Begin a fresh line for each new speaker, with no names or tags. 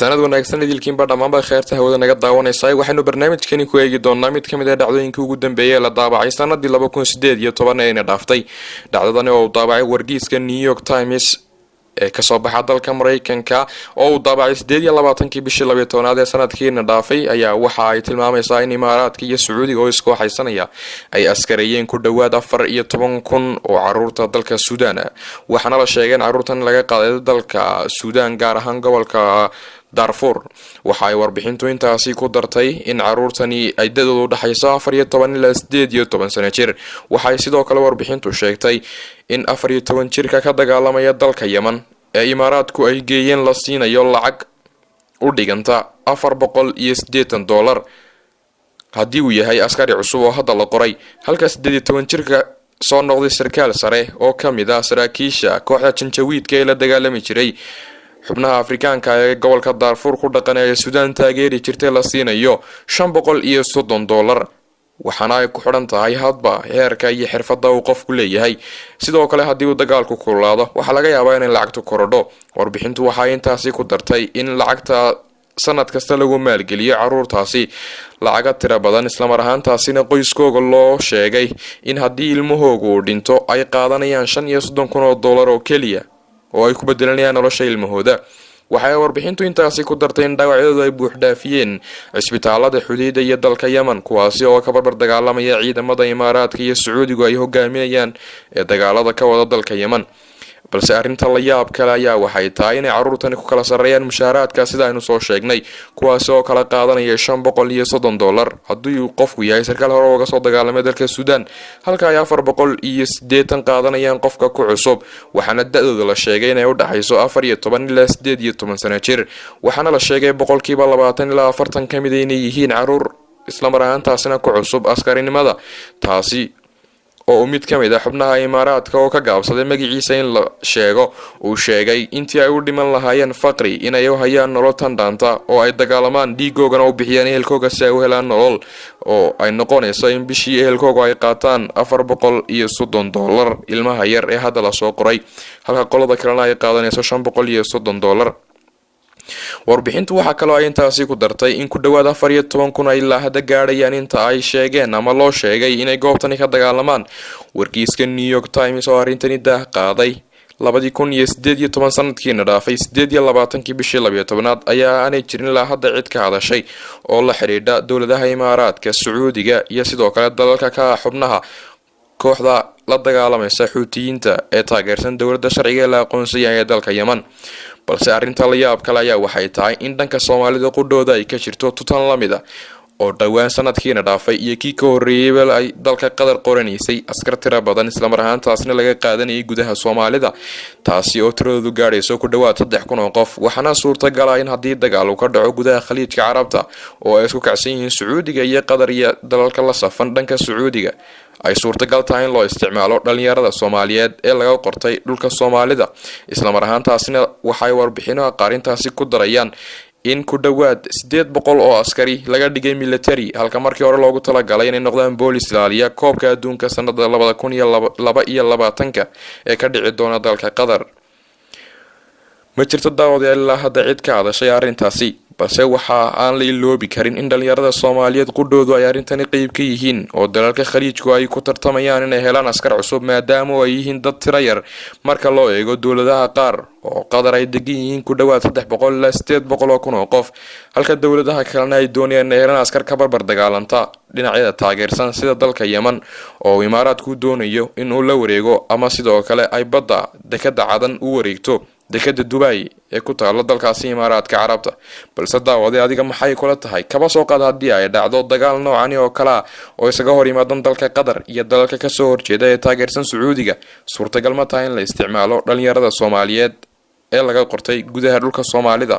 sanad wanaagsan idilkiinba dhammaanba kheyrta hawada naga daawanaysa waxaynu barnaamijkani ku eegi doonaa mid kamid ah dhacdooyinkii ugu dambeeyay ee la daabacay sanadii 2018 ee dhaaftay dhacdadani oo daabacay wargeyska New York Times ee ka soo baxay dalka Mareykanka oo daabacay 28 bishii 12 ee sanadkiina dhaafay ayaa waxa ay tilmaamaysaa in Imaaraadka iyo Sacuudiga oo isku haysanaya ay askariyeen ku dhawaad 14,000 oo caruurta dalka Suudaan waxaana la sheegay in caruurtan laga qaaday dalka Suudaan gaar ahaan gobolka Darfur waxa ay warbixintu intaasi ku dartay in caruurtani ay dadoodu dhaxayso 14 ilaa 18 sano jir waxay sidoo kale warbixintu sheegtay in 14 jirka ka dagaalamaya dalka Yemen ee Imaaraadku ay geeyeen la siinayo lacag u dhiganta $480 haddii uu yahay askari cusub oo hadda la qoray halka 18 jirka soo noqday sarkaal sare oo kamid ah saraakiisha kooxda Janjawiidka ee la dagaalami jiray xubnaha Afrikaanka ee gobolka Darfur ku dhaqanaya Suudaan taageeri jirtay la siinayo $530 waxaana ay ku xiran tahay hadba heerka iyo xirfadda uu qofku leeyahay sidoo kale haddii uu dagaalku kululaado waxa laga yaabaa in lacagtu korodho warbixintu waxa ay intaasi ku dartay in lacagta sanad kasta lagu maalgeliyo caruurtaasi lacaga tira badan isla mar ahaantaasina qoyskooda loo sheegay in haddii ilmahoogu uu dhinto ay qaadanayaan $35,000 oo kaliya oo ay ku bedelanayaan nolosha ilmahooda waxay warbixintu intaasi ku dartay in dhaawacyadoodu ay buux dhaafiyeen cisbitaalada xuduudda iyo dalka Yemen kuwaasi oo ka barbar dagaalamaya ciidamada Imaaraadka iyo Sacuudiga ay hogaaminayaan ee dagaalada ka wada dalka Yemen balse arinta la yaab kale ayaa waxay tahay in caruurtani ku kala sareeyaan mushaaraadka sida aynu soo sheegnay kuwaas oo kala qaadanaya $530 haddii uu qofku yahay sarkaal hore uga soo dagaalamay dalka Suudaan halka ay 480 qaadanayaan qofka ku cusub waxaana da'dooda la sheegay inay u dhaxayso 14 ilaa 18 sano jir waxaana la sheegay 20% ilaa 40 kamid ah inay yihiin caruur isla mar ahaantaasina ku cusub askarinimada taasi oo mid kamid ah xubnaha Imaaraadka oo ka gaabsaday magaciisa in la sheego uu sheegay intii ay u dhiman lahaayeen faqri inay u hayaan nolol tan dhaanta oo ay dagaalamaan dhiigoogana u bixiyaan ehelkooga si ay u helaan nolol oo ay noqonayso in bishii ehelkooga ay qaataan $430 ilmaha yar ee hadda la soo qoray halka qolada kalena ay qaadanayso $530 warbixintu waxa kale oo ay intaasi ku dartay in ku dhawaad 14,000 ilaa hadda gaarayaan inta ay sheegeen ama loo sheegay inay goobtani ka dagaalamaan wargeyska New York Times oo arintani dah qaaday 2018 sanadkiina dhaafay 28 bishii 12 ayaa aanay jirin ilaa hadda cid ka hadashay oo la xiriidha dawladaha Imaaraadka Sacuudiga iyo sidoo kale dalalka ka xubnaha kooxda la dagaalamaysa Xuutiyiinta ee taageersan dawladda sharciga la aqoonsiiyay ee dalka Yemen balse arinta la yaab kale ayaa waxay tahay in dhanka Soomaalida qudhooda ay ka jirto tutan lamida oo dhawaan sanadkiina dhaafay iyo kii ka horeeyay ay dalka Qatar qoranaysay askar tira badan isla mar ahaantaasna laga qaadanayay gudaha Soomaalida taasi oo tiradoodu gaarayso ku dhawaad 3,000 oo qof waxaana suurtagal ah in haddii dagaal uu ka dhaco gudaha Khaliijka Carabta oo ay isku kacsan yihiin Sacuudiga iyo Qatar iyo dalalka la safan dhanka Sacuudiga ay suurtagal tahay in loo isticmaalo dhalinyarada Soomaaliyeed ee laga qortay dhulka Soomaalida isla mar ahaantaasina waxay warbixinaha qaarintaasi ku darayaan in ku dhawaad 800 oo askari laga dhigay military halka markii hore loogu talagalay inay noqdaan boolis ilaaliya koobka adduunka sanadda 2022 ee ka dhici doona dalka Qatar ma jirto daawad ilaa hadda cid ka hadashay arintaasi balse waxa aan la iloobi karin in dhalinyarada Soomaaliyeed qudhoodu ay arintani qayb ka yihiin oo dalalka Khaliijku ay ku tartamayaan inay helaan askar cusub maadaama ay yihiin dad tiro yar marka loo eego dawladaha qaar oo Qatar ay degan yihiin ku dhawaad 300 ilaa 800 oo qof halka dawladaha kalena ay doonayaan inay helaan askar ka barbar dagaalanta dhinacyada taageersan sida dalka Yemen oo Imaaraadku doonayo in uu la wareego ama sidoo kale ay badda dekada cadan u wareegto dekada Dubai ee ku taala dalkaasi Imaaraadka Carabta balse daawade adiga maxay kula tahay kaba soo qaad haddii ay dhacdo dagaal noocan oo kala oo isaga hor yimaadan dalka Qatar iyo dalalka ka soo horjeeda ee taageersan Sacuudiga suurtagal ma tahay in la isticmaalo dhalinyarada Soomaaliyeed ee laga qortay gudaha dhulka Soomaalida